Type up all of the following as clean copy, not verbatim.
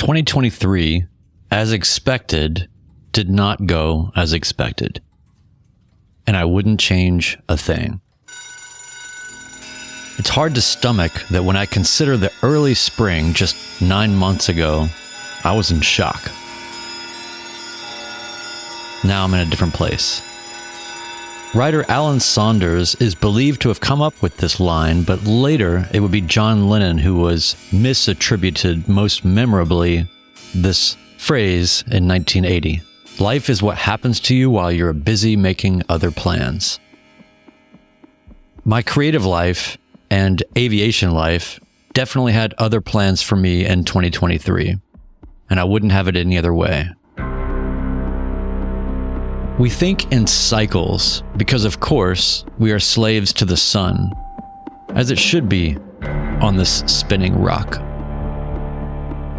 2023, as expected, did not go as expected. And I wouldn't change a thing. It's hard to stomach that when I consider the early spring just 9 months ago, I was in shock. Now I'm in a different place. Writer Alan Saunders is believed to have come up with this line, but later it would be John Lennon who was misattributed most memorably this phrase in 1980. Life is what happens to you while you're busy making other plans. My creative life and aviation life definitely had other plans for me in 2023, and I wouldn't have it any other way. We think in cycles because, of course, we are slaves to the sun, as it should be on this spinning rock.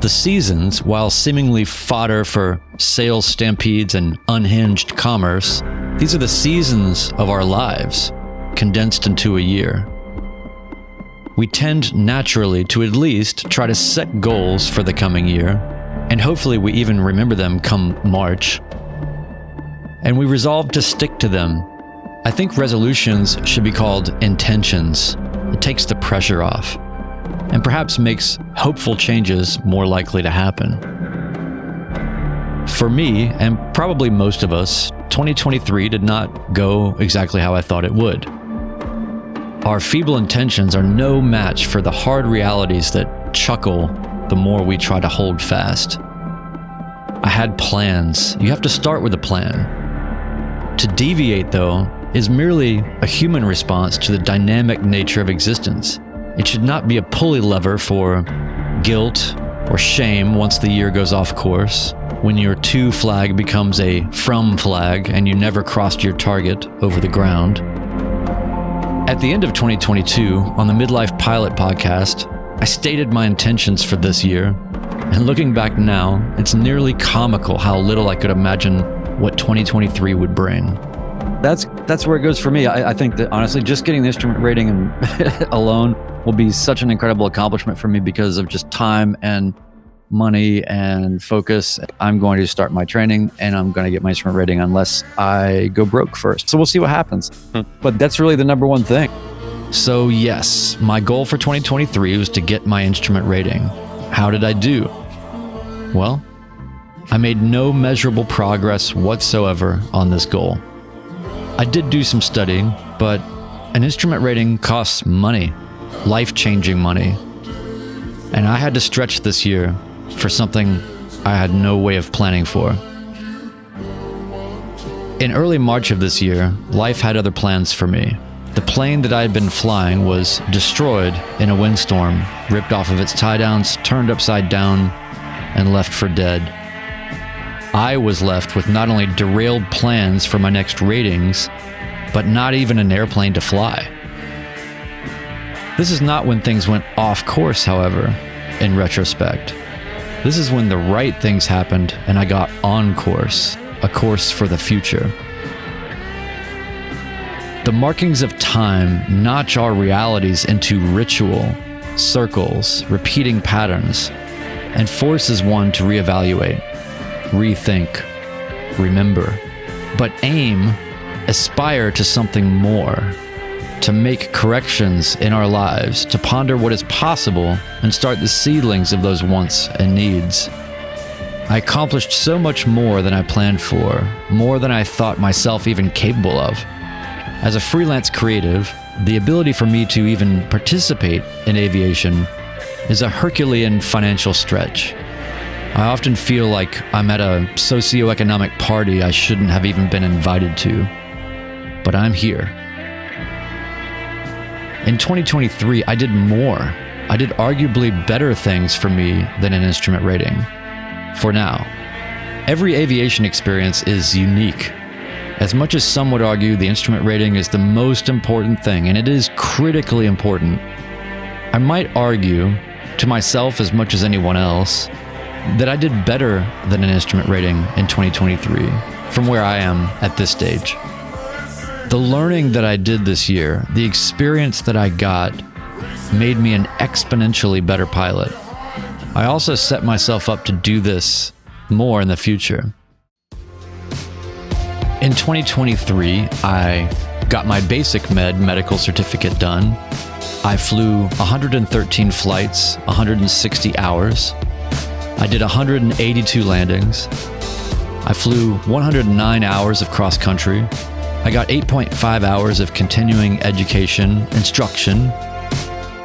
The seasons, while seemingly fodder for sales stampedes and unhinged commerce, these are the seasons of our lives, condensed into a year. We tend naturally to at least try to set goals for the coming year, and hopefully we even remember them come March. And we resolve to stick to them. I think resolutions should be called intentions. It takes the pressure off, and perhaps makes hopeful changes more likely to happen. For me, and probably most of us, 2023 did not go exactly how I thought it would. Our feeble intentions are no match for the hard realities that chuckle the more we try to hold fast. I had plans. You have to start with a plan. To deviate, though, is merely a human response to the dynamic nature of existence. It should not be a pulley lever for guilt or shame once the year goes off course, when your to flag becomes a from flag and you never crossed your target over the ground. At the end of 2022, on the Midlife Pilot podcast, I stated my intentions for this year, and looking back now, it's nearly comical how little I could imagine what 2023 would bring. That's where it goes for me. I think that honestly, just getting the instrument rating alone will be such an incredible accomplishment for me because of just time and money and focus. I'm going to start my training and I'm going to get my instrument rating unless I go broke first. So we'll see what happens. But that's really the number one thing. So yes, my goal for 2023 was to get my instrument rating. How did I do? Well, I made no measurable progress whatsoever on this goal. I did do some studying, but an instrument rating costs money, life-changing money. And I had to stretch this year for something I had no way of planning for. In early March of this year, life had other plans for me. The plane that I had been flying was destroyed in a windstorm, ripped off of its tie-downs, turned upside down, and left for dead. I was left with not only derailed plans for my next ratings, but not even an airplane to fly. This is not when things went off course, however, in retrospect. This is when the right things happened and I got on course, a course for the future. The markings of time notch our realities into ritual, circles, repeating patterns, and forces one to reevaluate, rethink, remember, but aim, aspire to something more, to make corrections in our lives, to ponder what is possible and start the seedlings of those wants and needs. I accomplished so much more than I planned for, more than I thought myself even capable of. As a freelance creative, the ability for me to even participate in aviation is a Herculean financial stretch. I often feel like I'm at a socioeconomic party I shouldn't have even been invited to. But I'm here. In 2023, I did more. I did arguably better things for me than an instrument rating. For now. Every aviation experience is unique. As much as some would argue the instrument rating is the most important thing, and it is critically important, I might argue, to myself as much as anyone else, that I did better than an instrument rating in 2023 from where I am at this stage. The learning that I did this year, the experience that I got, made me an exponentially better pilot. I also set myself up to do this more in the future. In 2023, I got my basic medical certificate done. I flew 113 flights, 160 hours. I did 182 landings. I flew 109 hours of cross country. I got 8.5 hours of continuing education instruction.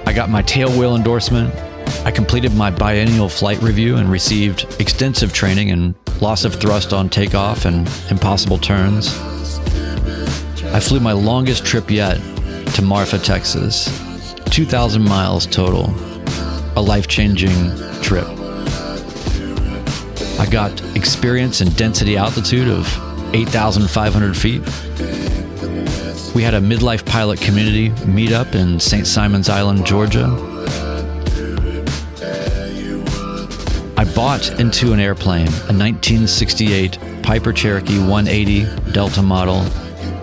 I got my tailwheel endorsement. I completed my biennial flight review and received extensive training in loss of thrust on takeoff and impossible turns. I flew my longest trip yet to Marfa, Texas, 2,000 miles total, a life-changing trip. I got experience in density altitude of 8,500 feet. We had a midlife pilot community meetup in St. Simons Island, Georgia. I bought into an airplane, a 1968 Piper Cherokee 180 Delta model.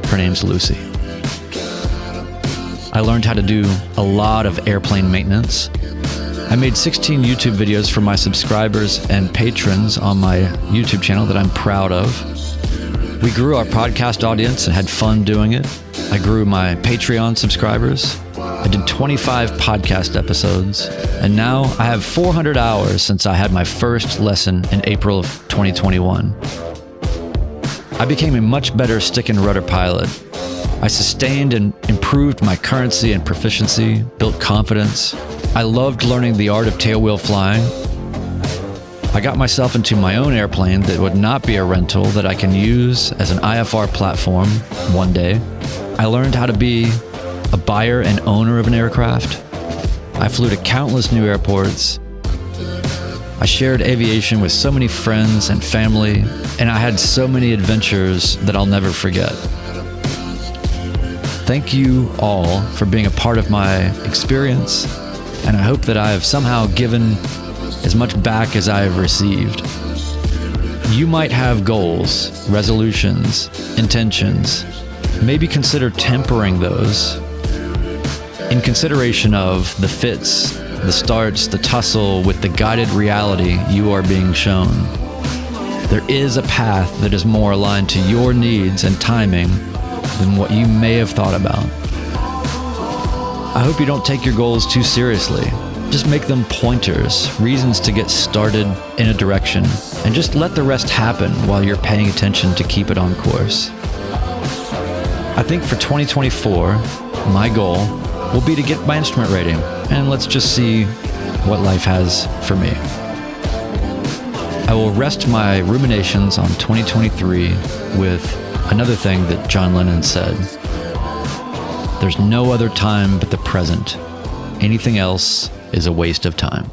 Her name's Lucy. I learned how to do a lot of airplane maintenance. I made 16 YouTube videos for my subscribers and patrons on my YouTube channel that I'm proud of. We grew our podcast audience and had fun doing it. I grew my Patreon subscribers. I did 25 podcast episodes, and now I have 400 hours since I had my first lesson in April of 2021. I became a much better stick and rudder pilot. I sustained and improved my currency and proficiency, built confidence. I loved learning the art of tailwheel flying. I got myself into my own airplane that would not be a rental, that I can use as an IFR platform one day. I learned how to be a buyer and owner of an aircraft. I flew to countless new airports. I shared aviation with so many friends and family, and I had so many adventures that I'll never forget. Thank you all for being a part of my experience, and I hope that I have somehow given as much back as I have received. You might have goals, resolutions, intentions. Maybe consider tempering those in consideration of the fits, the starts, the tussle with the guided reality you are being shown. There is a path that is more aligned to your needs and timing than what you may have thought about. I hope you don't take your goals too seriously. Just make them pointers, reasons to get started in a direction, and just let the rest happen while you're paying attention to keep it on course. I think for 2024, my goal will be to get my instrument rating, and let's just see what life has for me. I will rest my ruminations on 2023 with another thing that John Lennon said. There's no other time but the present. Anything else is a waste of time.